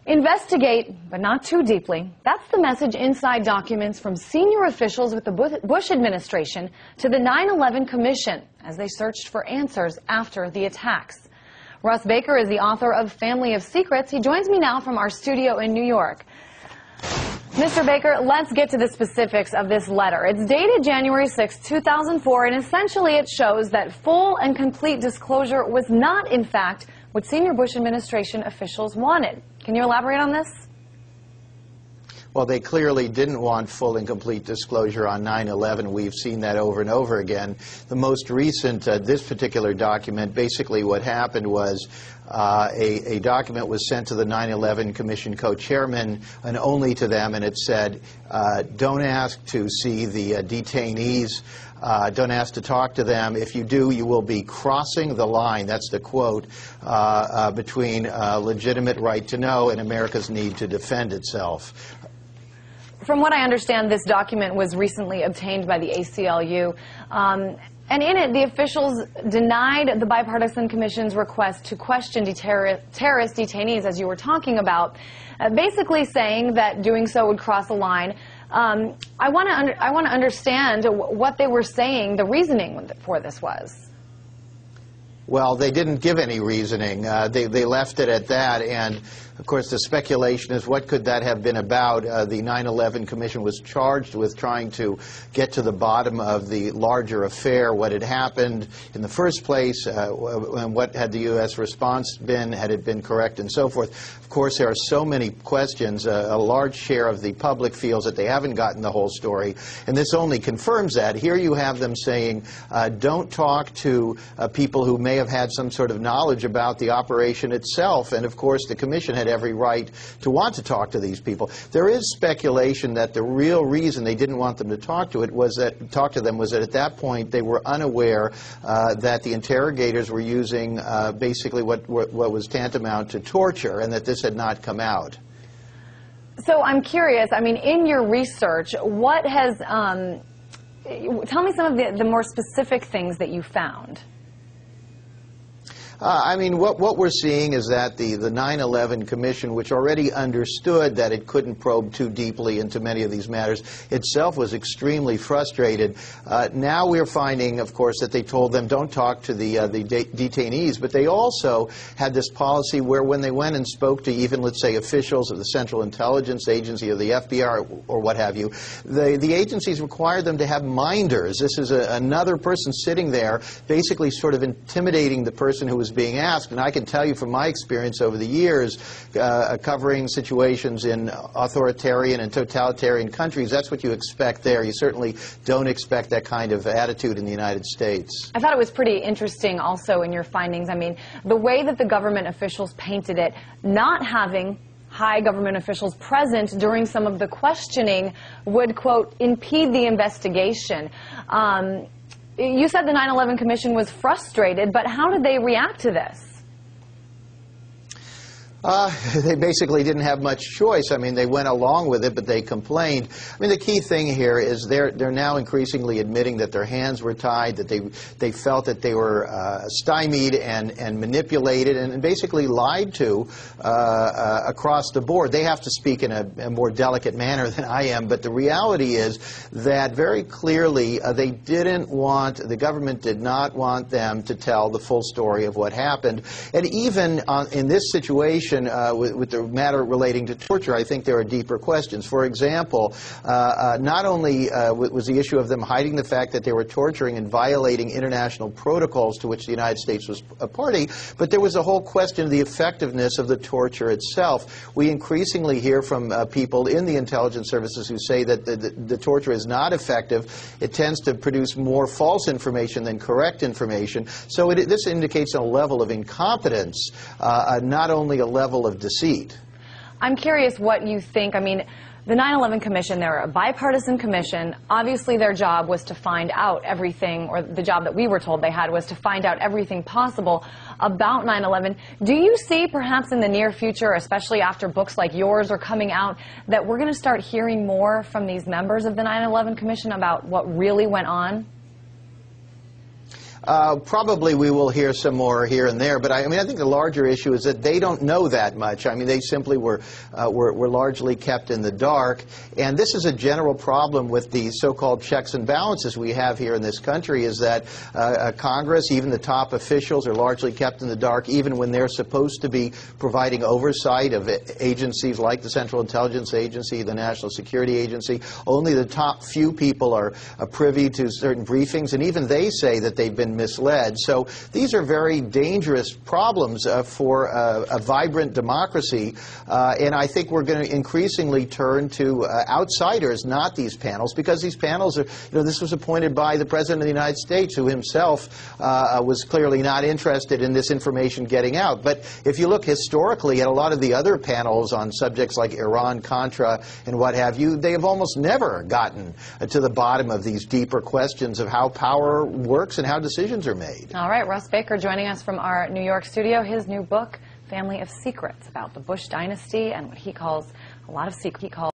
Investigate, but not too deeply. That's the message inside documents from senior officials with the Bush administration to the 9/11 Commission as they searched for answers after the attacks. Russ Baker is the author of Family of Secrets. He joins me now from our studio in New York. Mr. Baker, let's get to the specifics of this letter. It's dated January 6, 2004, and essentially it shows that full and complete disclosure was not, in fact, what senior Bush administration officials wanted. Can you elaborate on this? Well, they clearly didn't want full and complete disclosure on 9/11. We've seen that over and over again. The most recent, this particular document, basically what happened was a document was sent to the 9/11 Commission co-chairman and only to them, and it said, don't ask to see the detainees. Don't ask to talk to them. If you do, you will be crossing the line, that's the quote, between legitimate right to know and America's need to defend itself. From what I understand, this document was recently obtained by the ACLU. And in it, the officials denied the bipartisan commission's request to question terrorist detainees, as you were talking about, basically saying that doing so would cross a line. I want to understand what they were saying, the reasoning for this was. Well, they didn't give any reasoning. They left it at that, and of course the speculation is what could that have been about. The 9/11 Commission was charged with trying to get to the bottom of the larger affair, what had happened in the first place, and what had the U.S. response been, had it been correct, and so forth. Of course, there are so many questions. A large share of the public feels that they haven't gotten the whole story, and this only confirms that. Here you have them saying, don't talk to people who may have had some sort of knowledge about the operation itself, and of course the Commission had every right to want to talk to these people. There is speculation that the real reason they didn't want them to talk to them was that at that point they were unaware that the interrogators were using basically what was tantamount to torture, and that this had not come out. So I'm curious, I mean, in your research, what has, tell me some of the more specific things that you found. I mean, what we're seeing is that the 9/11 Commission, which already understood that it couldn't probe too deeply into many of these matters, itself was extremely frustrated. Now we're finding, of course, that they told them don't talk to the detainees, but they also had this policy where when they went and spoke to even, let's say, officials of the Central Intelligence Agency or the FBI or what have you, the agencies required them to have minders. This is another person sitting there basically sort of intimidating the person who was being asked, and I can tell you from my experience over the years covering situations in authoritarian and totalitarian countries, that's what you expect there. You certainly don't expect that kind of attitude in the United States. I thought it was pretty interesting also in your findings. I mean, the way that the government officials painted it, not having high government officials present during some of the questioning would, quote, impede the investigation. You said the 9/11 Commission was frustrated, but how did they react to this? They basically didn't have much choice. I mean, they went along with it, but they complained. I mean, the key thing here is they're now increasingly admitting that their hands were tied, that they felt that they were stymied and manipulated and basically lied to across the board. They have to speak in a more delicate manner than I am, but the reality is that very clearly the government did not want them to tell the full story of what happened. And even in this situation, with the matter relating to torture, I think there are deeper questions. For example, not only was the issue of them hiding the fact that they were torturing and violating international protocols to which the United States was a party, but there was a whole question of the effectiveness of the torture itself. We increasingly hear from people in the intelligence services who say that the torture is not effective. It tends to produce more false information than correct information. So this indicates a level of incompetence, not only a level of deceit. I'm curious what you think. I mean, the 9/11 Commission, they're a bipartisan commission. Obviously, their job was to find out everything, or the job that we were told they had was to find out everything possible about 9/11. Do you see perhaps in the near future, especially after books like yours are coming out, that we're going to start hearing more from these members of the 9/11 Commission about what really went on? Probably we will hear some more here and there, but I mean, I think the larger issue is that they don't know that much. I mean, they simply were largely kept in the dark, and this is a general problem with the so-called checks and balances we have here in this country, is that Congress, even the top officials, are largely kept in the dark, even when they're supposed to be providing oversight of agencies like the Central Intelligence Agency, the National Security Agency. Only the top few people are privy to certain briefings, and even they say that they've been misled. So these are very dangerous problems for a vibrant democracy, and I think we're going to increasingly turn to outsiders, not these panels, because these panels are, this was appointed by the President of the United States, who himself was clearly not interested in this information getting out. But if you look historically at a lot of the other panels on subjects like Iran, Contra, and what have you, they have almost never gotten to the bottom of these deeper questions of how power works and how decisions are made. All right, Russ Baker joining us from our New York studio. His new book, Family of Secrets, about the Bush dynasty and what he calls a lot of secrets.